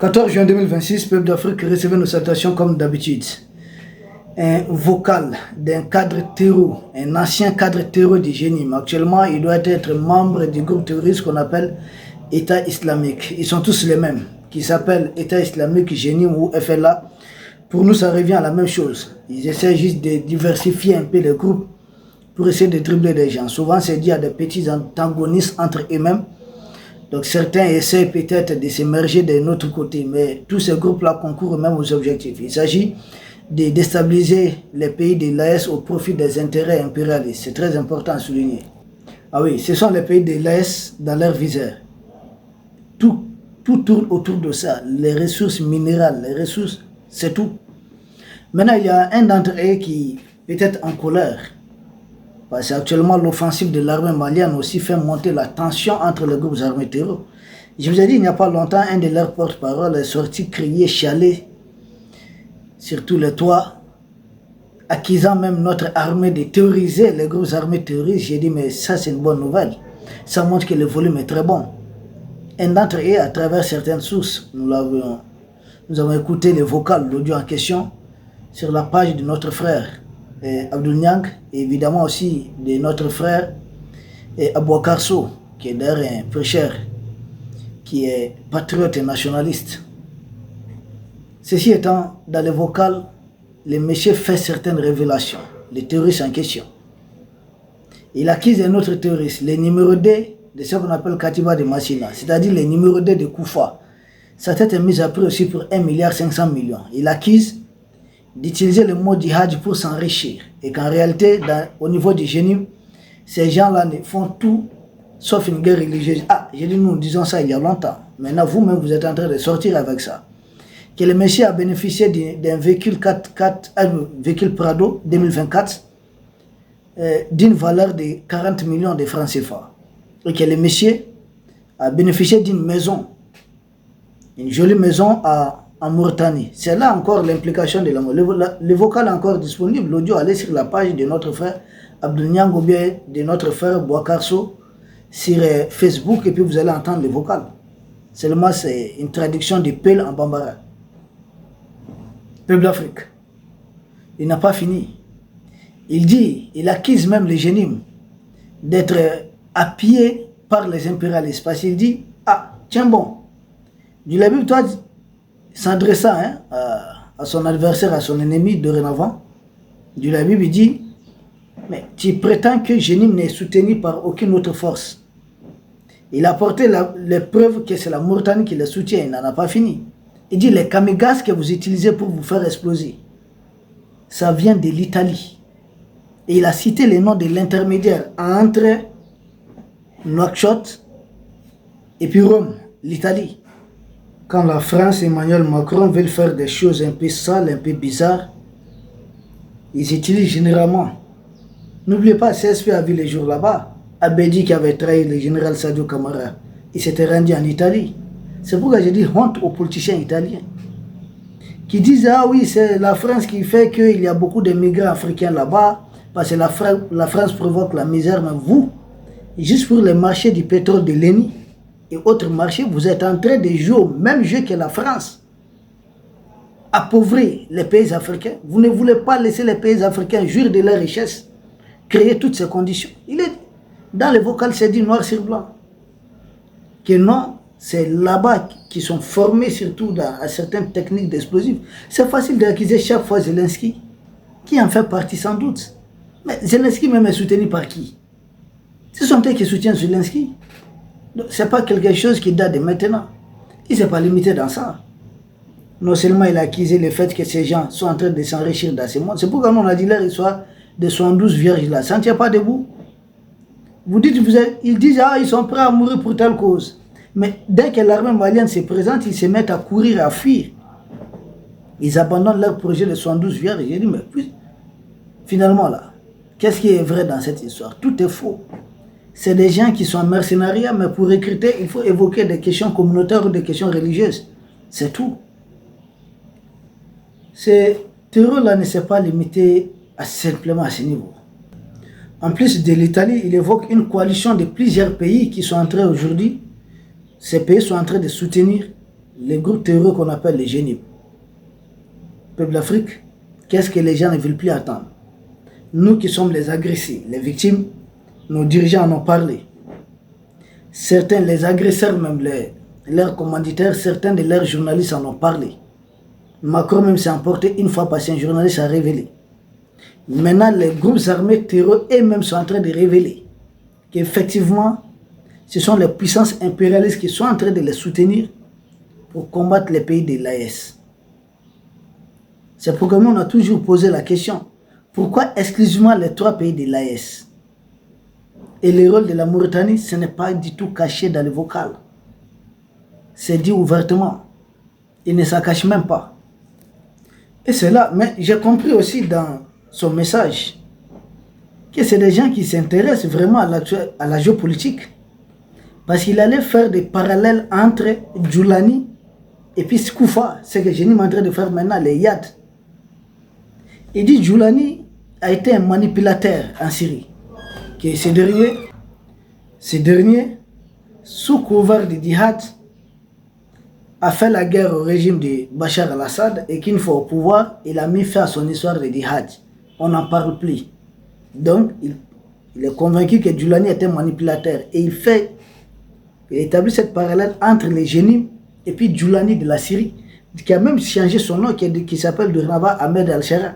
14 juin 2026, peuple d'Afrique, recevez nos salutations comme d'habitude. Un vocal d'un cadre terroriste, un ancien cadre terroriste du Génim. Actuellement, il doit être membre du groupe terroriste qu'on appelle État islamique. Ils sont tous les mêmes, qui s'appellent État islamique, Génim ou FLA. Pour nous, ça revient à la même chose. Ils essaient juste de diversifier un peu les groupes pour essayer de dribbler des gens. Souvent, c'est dû à des petits antagonistes entre eux-mêmes. Donc certains essaient peut-être de s'émerger de notre côté, mais tous ces groupes-là concourent même aux objectifs. Il s'agit de déstabiliser les pays de l'AES au profit des intérêts impérialistes. C'est très important à souligner. Ah oui, ce sont les pays de l'AES dans leur viseur. Tout tourne autour de ça. Les ressources minérales, les ressources, c'est tout. Maintenant, il y a un d'entre eux qui peut être en colère. Parce qu'actuellement, l'offensive de l'armée malienne aussi fait monter la tension entre les groupes armés terroristes. Je vous ai dit, il n'y a pas longtemps, un de leurs porte-parole est sorti crier, chialer sur tous les toits, accusant même notre armée de terroriser les groupes armés terroristes. J'ai dit, mais ça, c'est une bonne nouvelle. Ça montre que le volume est très bon. Un d'entre eux, à travers certaines sources, nous avons écouté les vocales, l'audio en question, sur la page de notre frère Abdul Niang, et évidemment aussi de notre frère Abouakar Sow, qui est d'ailleurs un prêcheur, qui est patriote et nationaliste. Ceci étant, dans les vocales, le monsieur fait certaines révélations, les terroristes en question. Il accuse un autre terroriste, le numéro 2 de ce qu'on appelle Katiba de Massina, c'est-à-dire le numéro 2 de Koufa. Sa tête est mise à prix aussi pour 1,5 milliard. Il accuse d'utiliser le mot djihad pour s'enrichir. Et qu'en réalité, au niveau du Génim, ces gens-là font tout sauf une guerre religieuse. Ah, j'ai dit nous disons ça il y a longtemps. Maintenant, vous-même, vous êtes en train de sortir avec ça. Que le monsieur a bénéficié d'un véhicule 4x4, un véhicule Prado 2024, d'une valeur de 40 millions de francs CFA. Et que le monsieur a bénéficié d'une maison, une jolie maison en Mauritanie. C'est là encore l'implication de la mort. Le vocal est encore disponible. L'audio, allez sur la page de notre frère Abdul Niang ou bien de notre frère Abouakar Sow sur Facebook, et puis vous allez entendre le vocal. Seulement, c'est une traduction de Peul en Bambara. Peuple d'Afrique. Il n'a pas fini. Il dit, il accuse même les Génim d'être appuyés par les impérialistes. Parce qu'il dit, ah, tiens bon, du Labib, toi, s'adressant à son adversaire, à son ennemi dorénavant, du Labib, il dit, mais tu prétends que Génim n'est soutenu par aucune autre force. Il a apporté les preuves que c'est la Mauritanie qui le soutient, il n'en a pas fini. Il dit, les kamikazes que vous utilisez pour vous faire exploser, ça vient de l'Italie. Et il a cité les noms de l'intermédiaire entre Nouakchott et puis Rome, l'Italie. Quand la France et Emmanuel Macron veulent faire des choses un peu sales, un peu bizarres, ils utilisent généralement. N'oubliez pas, CSP a vu les jours là-bas. Abedi qui avait trahi le général Sadio Camara, il s'était rendu en Italie. C'est pourquoi j'ai dit honte aux politiciens italiens qui disent, ah oui, c'est la France qui fait qu'il y a beaucoup de migrants africains là-bas, parce que la France provoque la misère. Mais vous, juste pour les marchés du pétrole de l'ENI et autres marchés, vous êtes en train de jouer au même jeu que la France. Appauvrir les pays africains. Vous ne voulez pas laisser les pays africains jouir de leur richesse, créer toutes ces conditions. Il est dans les vocales, c'est dit noir sur blanc. Que non, c'est là-bas qu'ils sont formés surtout à certaines techniques d'explosifs. C'est facile d'accuser chaque fois Zelensky, qui en fait partie sans doute. Mais Zelensky même est soutenu par qui? Ce sont eux qui soutiennent Zelensky. Ce n'est pas quelque chose qui date de maintenant. Il ne s'est pas limité dans ça. Non seulement il a accusé le fait que ces gens sont en train de s'enrichir dans ce monde. C'est pourquoi on a dit leur histoire de 72 vierges là. Ça ne tient pas debout. Vous dites, ils disent, ah, ils sont prêts à mourir pour telle cause. Mais dès que l'armée malienne se présente, ils se mettent à courir, à fuir. Ils abandonnent leur projet de 72 vierges. J'ai dit, mais puis, finalement là, qu'est-ce qui est vrai dans cette histoire? Tout est faux. C'est des gens qui sont en mercenariat, mais pour recruter, il faut évoquer des questions communautaires ou des questions religieuses. C'est tout. Ce terror-là ne s'est pas limité simplement à ce niveau. En plus de l'Italie, il évoque une coalition de plusieurs pays qui sont en train aujourd'hui, ces pays sont en train de soutenir les groupes terroristes qu'on appelle les génies. Peuple d'Afrique, qu'est-ce que les gens ne veulent plus attendre? Nous qui sommes les agressés, les victimes, nos dirigeants en ont parlé. Certains, les agresseurs, même leurs commanditaires, certains de leurs journalistes en ont parlé. Macron même s'est emporté une fois parce qu'un journaliste a révélé. Maintenant, les groupes armés terroristes eux-mêmes sont en train de révéler qu'effectivement, ce sont les puissances impérialistes qui sont en train de les soutenir pour combattre les pays de l'AES. C'est pourquoi nous, on a toujours posé la question, pourquoi exclusivement les 3 pays de l'AES? Et le rôle de la Mauritanie, ce n'est pas du tout caché dans le vocal. C'est dit ouvertement. Il ne s'en cache même pas. Et c'est là, mais j'ai compris aussi dans son message que c'est des gens qui s'intéressent vraiment à la géopolitique. Parce qu'il allait faire des parallèles entre Djoulani et puis Skoufa, c'est que Génie est en train de faire maintenant, les Yad. Il dit Djoulani a été un manipulateur en Syrie. Que ces derniers, sous couvert de djihad, a fait la guerre au régime de Bachar al-Assad et qu'une fois au pouvoir, il a mis fin à son histoire de djihad. On n'en parle plus. Donc, il est convaincu que Djoulani est un manipulateur et il établit cette parallèle entre les génies et puis Djoulani de la Syrie, qui a même changé son nom, qui s'appelle dorénavant Ahmed al-Shara.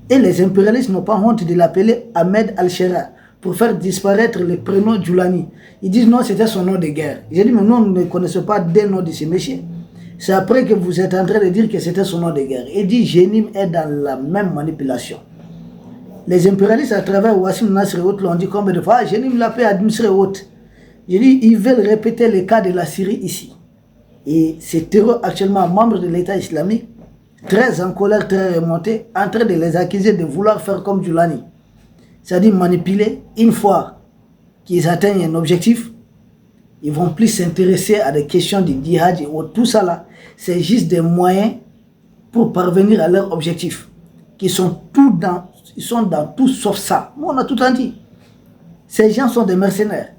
Et les impérialistes n'ont pas honte de l'appeler Ahmed al-Shara pour faire disparaître le prénom Djoulani. Ils disent non, c'était son nom de guerre. J'ai dit, mais nous ne connaissons pas des noms de ces messieurs. C'est après que vous êtes en train de dire que c'était son nom de guerre. Il dit, Génim est dans la même manipulation. Les impérialistes, à travers Wassim Nasr et autres, l'ont dit combien de fois, Génim l'a fait administrer autres. J'ai dit, ils veulent répéter le cas de la Syrie ici. Et ces terroristes actuellement membres de l'État islamique, très en colère, très remontés, en train de les accuser de vouloir faire comme Djoulani. C'est-à-dire manipuler, une fois qu'ils atteignent un objectif, ils vont plus s'intéresser à des questions de djihad et autres. Tout ça là, c'est juste des moyens pour parvenir à leur objectif. Ils sont dans tout sauf ça. Moi, on a tout en dit. Ces gens sont des mercenaires.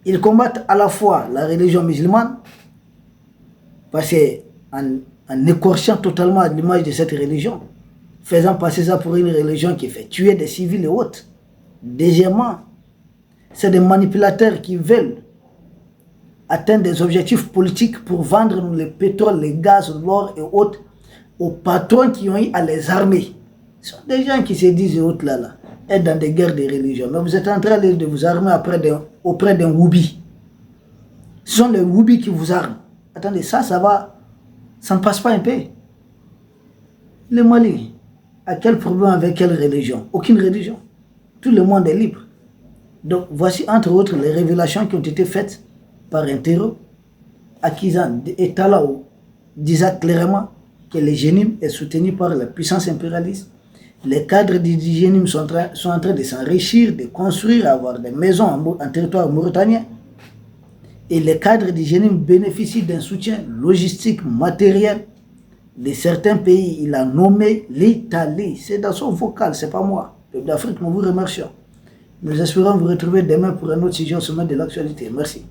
Ils combattent à la fois la religion musulmane, parce qu'en écorchant totalement l'image de cette religion, faisant passer ça pour une religion qui fait tuer des civils et autres. Deuxièmement, c'est des manipulateurs qui veulent atteindre des objectifs politiques pour vendre le pétrole, le gaz, l'or et autres aux patrons qui ont eu à les armer. Ce sont des gens qui se disent et autres là, être dans des guerres de religion. Mais vous êtes en train de vous armer auprès d'un Woubi. Ce sont les Woubi qui vous arment. Attendez, ça ne passe pas un peu. Le Mali a quel problème avec quelle religion? Aucune religion. Tout le monde est libre. Donc voici entre autres les révélations qui ont été faites par un terreau accusant et Talao disant clairement que le Génim est soutenu par la puissance impérialiste. Les cadres du Génim sont en train de s'enrichir, de construire, avoir des maisons en territoire mauritanien. Et les cadres du Génim bénéficient d'un soutien logistique, matériel de certains pays. Il a nommé l'Italie. C'est dans son vocal, c'est pas moi. Peuple d'Afrique, nous vous remercions. Nous espérons vous retrouver demain pour un autre sujet au sommet de l'actualité. Merci.